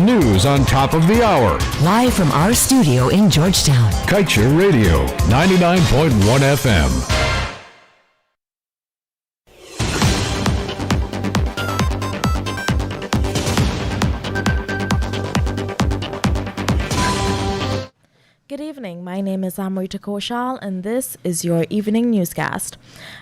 News on top of the hour. Live from our studio in Georgetown. Kaieteur Radio, 99.1 FM. Good evening. My name is Amrita Koshal, and this is your evening newscast.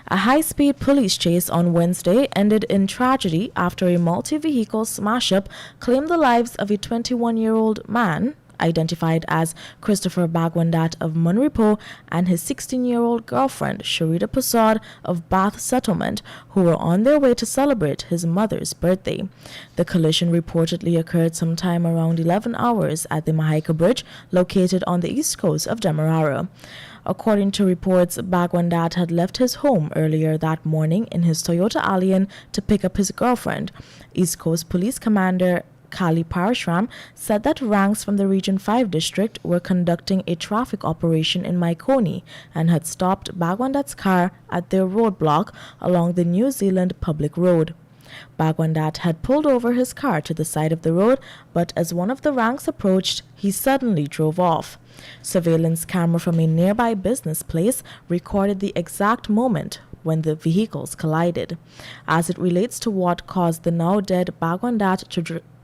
A high-speed police chase on Wednesday ended in tragedy after a multi-vehicle smash-up claimed the lives of a 21-year-old man, identified as Christopher Bagwandat of Munripo, and his 16-year-old girlfriend, Sharita Prasad of Bath Settlement, who were on their way to celebrate his mother's birthday. The collision reportedly occurred sometime around 11 hours at the Mahaika Bridge, located on the east coast of Demerara. According to reports, Bagwandat had left his home earlier that morning in his Toyota Allian to pick up his girlfriend. East Coast Police Commander Kali Parashram said that ranks from the Region 5 district were conducting a traffic operation in Maikoni and had stopped Bagwandat's car at their roadblock along the New Zealand public road. Bagwandat had pulled over his car to the side of the road, but as one of the ranks approached, he suddenly drove off. Surveillance camera from a nearby business place recorded the exact moment when the vehicles collided. As it relates to what caused the now dead Bagwandat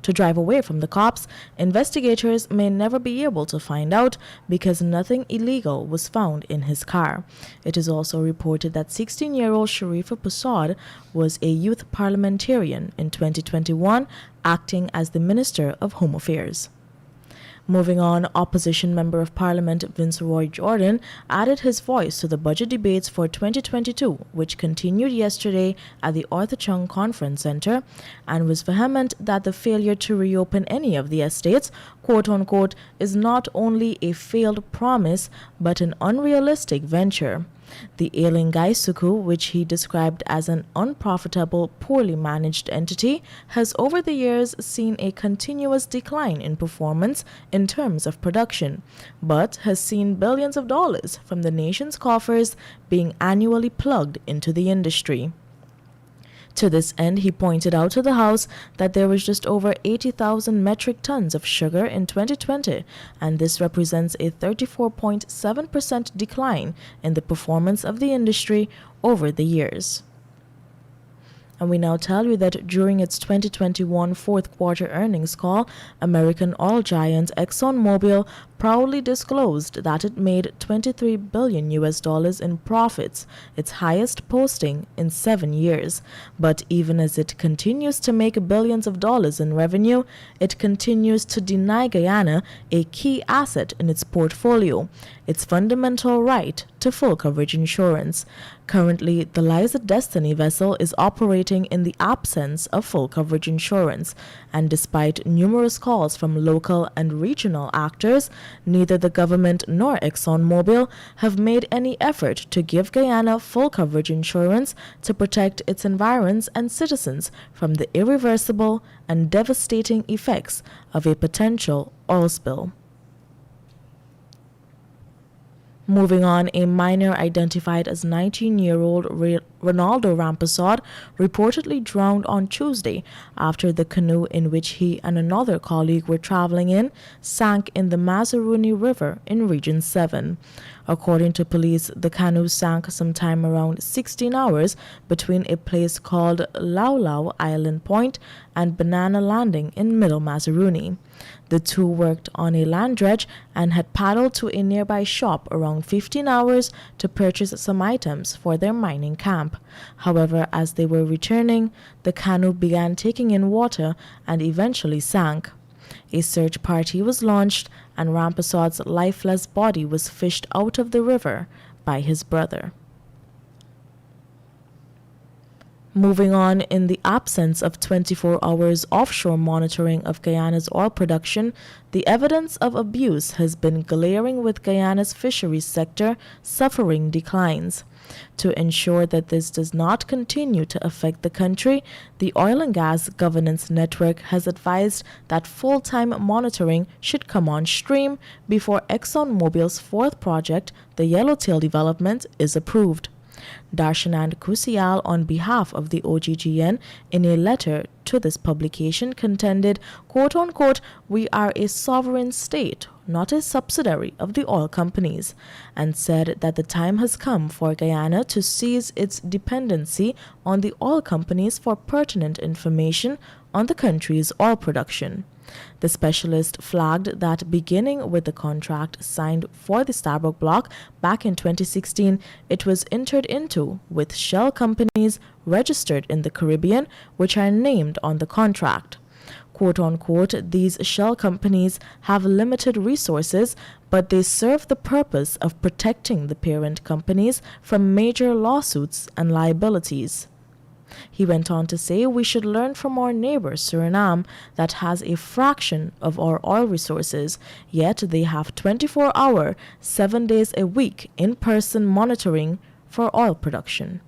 to drive away from the cops, investigators may never be able to find out because nothing illegal was found in his car. It is also reported that 16-year-old Sharifa Prasad was a youth parliamentarian in 2021, acting as the Minister of Home Affairs. Moving on, Opposition Member of Parliament Vince Roy Jordan added his voice to the budget debates for 2022, which continued yesterday at the Arthur Chung Conference Centre, and was vehement that the failure to reopen any of the estates, quote-unquote, is not only a failed promise but an unrealistic venture. The ailing Gaisuku, which he described as an unprofitable, poorly managed entity, has over the years seen a continuous decline in performance in terms of production, but has seen billions of dollars from the nation's coffers being annually plugged into the industry. To this end, he pointed out to the House that there was just over 80,000 metric tons of sugar in 2020, and this represents a 34.7% decline in the performance of the industry over the years. And we now tell you that during its 2021 fourth quarter earnings call, American oil giant ExxonMobil proudly disclosed that it made $23 billion in profits, its highest posting in 7 years. But even as it continues to make billions of dollars in revenue, it continues to deny Guyana a key asset in its portfolio, its fundamental right to full coverage insurance. Currently, the Liza Destiny vessel is operating in the absence of full coverage insurance, and despite numerous calls from local and regional actors, neither the government nor ExxonMobil have made any effort to give Guyana full coverage insurance to protect its environs and citizens from the irreversible and devastating effects of a potential oil spill. Moving on, a minor identified as 19-year-old Ronaldo Rampasad reportedly drowned on Tuesday after the canoe in which he and another colleague were traveling in sank in the Mazaruni River in Region 7. According to police, the canoe sank sometime around 16 hours between a place called Lau Lau Island Point and Banana Landing in Middle Mazaruni. The two worked on a land dredge and had paddled to a nearby shop around 15 hours to purchase some items for their mining camp. However, as they were returning, the canoe began taking in water and eventually sank. A search party was launched, and Rampasad's lifeless body was fished out of the river by his brother. Moving on, in the absence of 24 hours offshore monitoring of Guyana's oil production, the evidence of abuse has been glaring, with Guyana's fisheries sector suffering declines. To ensure that this does not continue to affect the country, the Oil and Gas Governance Network has advised that full-time monitoring should come on stream before ExxonMobil's fourth project, the Yellowtail development, is approved. Darshanand Kusial, on behalf of the OGGN, in a letter to this publication contended, quote-unquote, "We are a sovereign state, not a subsidiary of the oil companies," and said that the time has come for Guyana to cease its dependency on the oil companies for pertinent information on the country's oil production. The specialist flagged that beginning with the contract signed for the Stabroek Block back in 2016, it was entered into with shell companies registered in the Caribbean, which are named on the contract. Quote-unquote, "These shell companies have limited resources, but they serve the purpose of protecting the parent companies from major lawsuits and liabilities." He went on to say, "We should learn from our neighbor Suriname that has a fraction of our oil resources, yet they have 24-hour, 7 days a week in-person monitoring for oil production."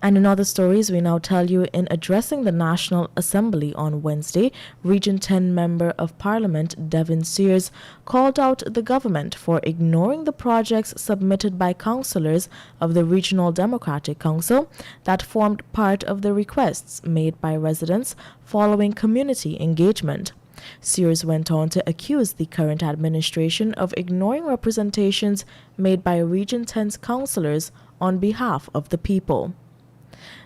And in other stories, we now tell you, in addressing the National Assembly on Wednesday, Region 10 Member of Parliament Devin Sears called out the government for ignoring the projects submitted by councillors of the Regional Democratic Council that formed part of the requests made by residents following community engagement. Sears went on to accuse the current administration of ignoring representations made by Region 10's councillors on behalf of the people.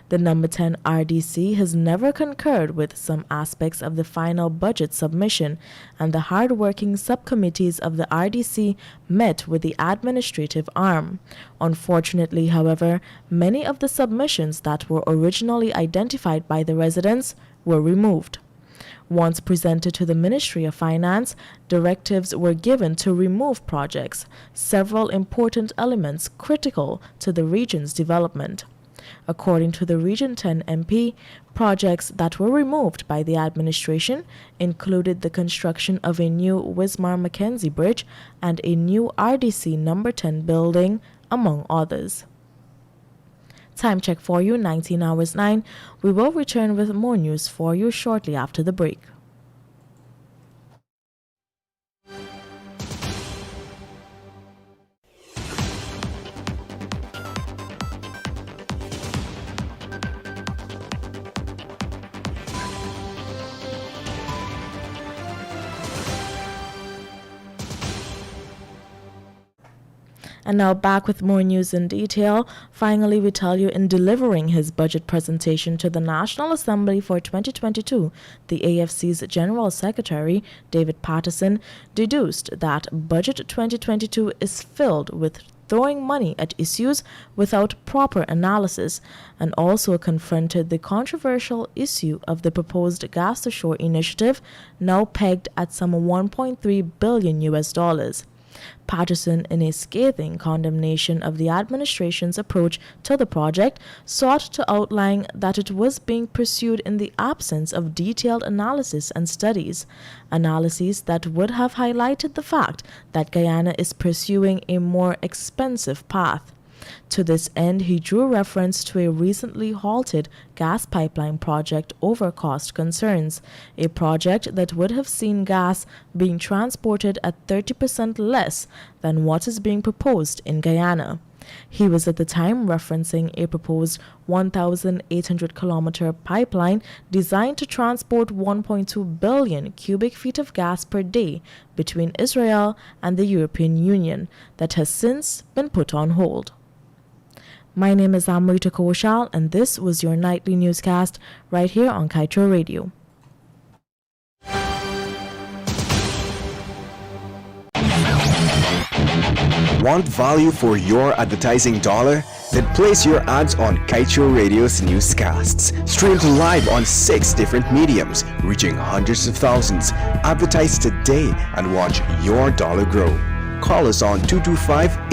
The number 10 RDC has never concurred with some aspects of the final budget submission, and the hard-working subcommittees of the RDC met with the administrative arm. Unfortunately, however, many of the submissions that were originally identified by the residents were removed. Once presented to the Ministry of Finance, directives were given to remove projects, several important elements critical to the region's development. According to the Region 10 MP, projects that were removed by the administration included the construction of a new Wismar-Mackenzie Bridge and a new RDC number 10 building, among others. Time check for you, 19 hours 9. We will return with more news for you shortly after the break. And now back with more news in detail. Finally, we tell you, in delivering his budget presentation to the National Assembly for 2022, the AFC's General Secretary, David Patterson, deduced that Budget 2022 is filled with throwing money at issues without proper analysis, and also confronted the controversial issue of the proposed Gas to Shore initiative, now pegged at some $1.3 billion. Patterson, in a scathing condemnation of the administration's approach to the project, sought to outline that it was being pursued in the absence of detailed analysis and studies, analyses that would have highlighted the fact that Guyana is pursuing a more expensive path. To this end, he drew reference to a recently halted gas pipeline project over cost concerns, a project that would have seen gas being transported at 30% less than what is being proposed in Guyana. He was at the time referencing a proposed 1,800-kilometer pipeline designed to transport 1.2 billion cubic feet of gas per day between Israel and the European Union that has since been put on hold. My name is Amrita Koshal, and this was your nightly newscast right here on Kaieteur Radio. Want value for your advertising dollar? Then place your ads on Kaieteur Radio's newscasts. Streamed live on 6 different mediums, reaching hundreds of thousands. Advertise today and watch your dollar grow. Call us on 225